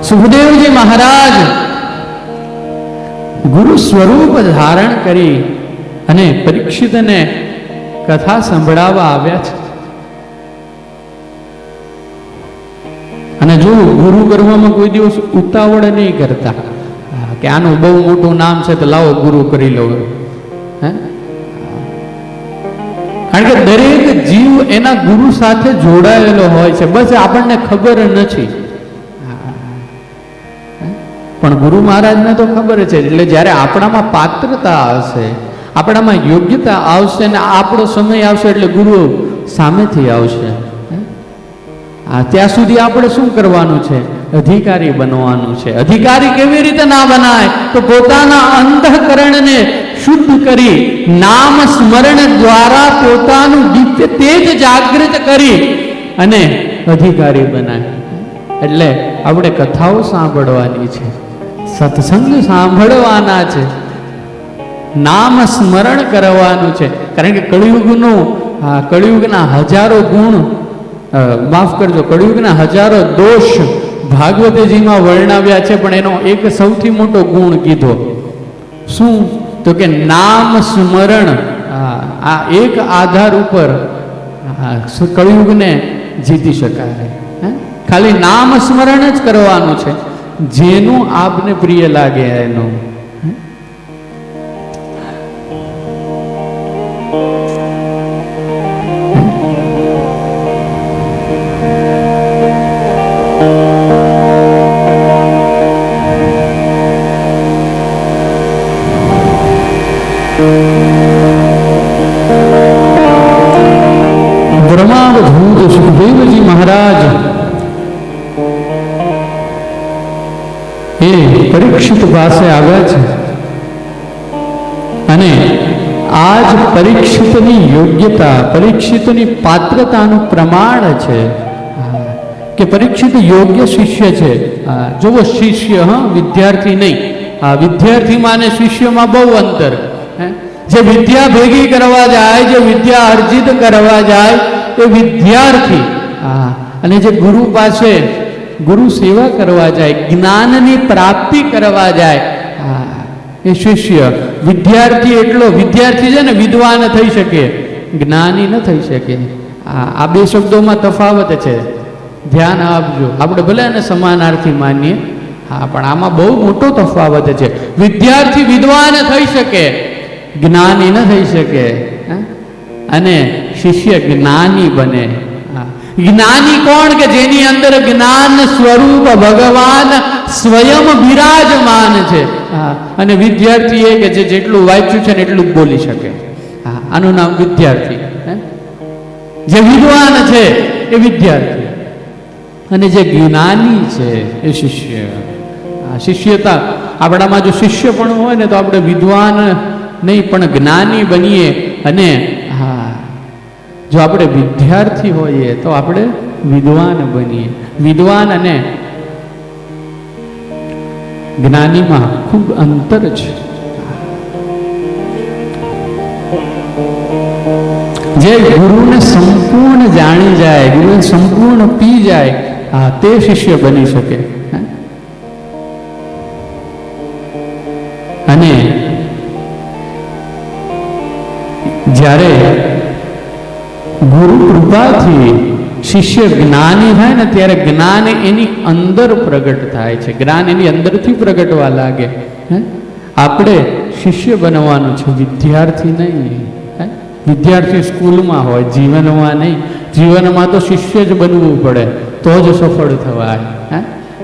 સુખદેવજી મહારાજ ગુરુ સ્વરૂપ ધારણ કરી અને પરીક્ષિતને કથા સંભળાવવા આવ્યા છે. અને જો ગુરુ કરવામાં કોઈ દિવસ ઉતાવળ નહીં કરતા કે આનું બહુ મોટું નામ છે તો લાવો ગુરુ કરી લો. કારણ કે દરેક જીવ એના ગુરુ સાથે જોડાયેલો હોય છે, બસ આપણને ખબર નથી. પણ ગુરુ મહારાજને તો ખબર છે. એટલે જ્યારે આપણામાં પાત્રતા આવશે, આપણામાં યોગ્યતા આવશે ને આપણો સમય આવશે એટલે ગુરુ સામેથી આવશે. ત્યાં સુધી આપણે શું કરવાનું છે? અધિકારી બનવાનું છે. અધિકારી કેવી રીતે ના બનાય? તો પોતાના અંતઃકરણને શુદ્ધ કરી નામ સ્મરણ દ્વારા પોતાનું દિવ્ય તેજ જાગૃત કરી અને અધિકારી બનાય. એટલે આપણે કથાઓ સાંભળવાની છે, સત્સંગ સાંભળવાના છે, નામ સ્મરણ કરવાનું છે. કારણ કે કળિયુગના હજારો ગુણ, માફ કરજો, કળિયુગના હજારો દોષ ભાગવતજીમાં વર્ણવ્યા છે, પણ એનો એક સૌથી મોટો ગુણ કીધો. શું? તો કે નામ સ્મરણ. આ એક આધાર ઉપર કળિયુગને જીતી શકાય. ખાલી નામ સ્મરણ જ કરવાનું છે, જેનું આપને પ્રિય લાગે એનું. બ્રહ્માવધૂત સુખદેવજી મહારાજ એ પરીક્ષિત પાસે આવ્યા છે અને આજ પરીક્ષિતની યોગ્યતા, પરીક્ષિતની પાત્રતાનું પ્રમાણ છે કે પરીક્ષિત યોગ્ય શિષ્ય છે. જોવો, શિષ્ય, વિદ્યાર્થી નહીં. વિદ્યાર્થીમાં અને શિષ્યમાં બહુ અંતર. જે વિદ્યા ભેગી કરવા જાય, જે વિદ્યા અર્જિત કરવા જાય એ વિદ્યાર્થી. અને જે ગુરુ પાસે ગુરુ સેવા કરવા જાય, જ્ઞાનની પ્રાપ્તિ કરવા જાય, એ શિષ્ય. વિદ્યાર્થી એટલો વિદ્યાર્થી છે ને વિદ્વાન થઈ શકે, જ્ઞાની ન થઈ શકે. આ બે શબ્દોમાં તફાવત છે, ધ્યાન આપજો. આપણે ભલે એને સમાનાર્થી માનીએ, પણ આમાં બહુ મોટો તફાવત છે. વિદ્યાર્થી વિદ્વાન થઈ શકે, જ્ઞાની ન થઈ શકે. અને શિષ્ય જ્ઞાની બને. જ્ઞાની કોણ? કે જેની અંદર જ્ઞાન સ્વરૂપ ભગવાન સ્વયં બિરાજમાન છે. અને વિદ્યાર્થી એ કે જે જેટલું વાંચ્યું છે ને એટલું જ બોલી શકે. આનું નામ વિદ્યાર્થી. જે વિદ્વાન છે એ વિદ્યાર્થી, અને જે જ્ઞાની છે એ શિષ્ય. શિષ્યતા આપણામાં જો શિષ્ય પણ હોય ને તો આપણે વિદ્વાન નહીં પણ જ્ઞાની બનીએ. અને જો આપણે વિદ્યાર્થી હોઈએ તો આપણે વિદ્વાન બનીએ. વિદ્વાન અને જ્ઞાનીમાં ખૂબ અંતર છે. જે ગુરુને સંપૂર્ણ જાણી જાય, ગુરુને સંપૂર્ણ પી જાય, તે શિષ્ય બની શકે. અને જ્યારે ગુરુ કૃપાથી શિષ્ય જ્ઞાની થાય ને ત્યારે જ્ઞાન એની અંદર પ્રગટ થાય છે. જ્ઞાન એની અંદરથી પ્રગટવા લાગે. આપણે શિષ્ય બનવાનું છે, વિદ્યાર્થી નહીં. વિદ્યાર્થી સ્કૂલમાં હોય, જીવનમાં નહીં. જીવનમાં તો શિષ્ય જ બનવું પડે તો જ સફળ થવાય.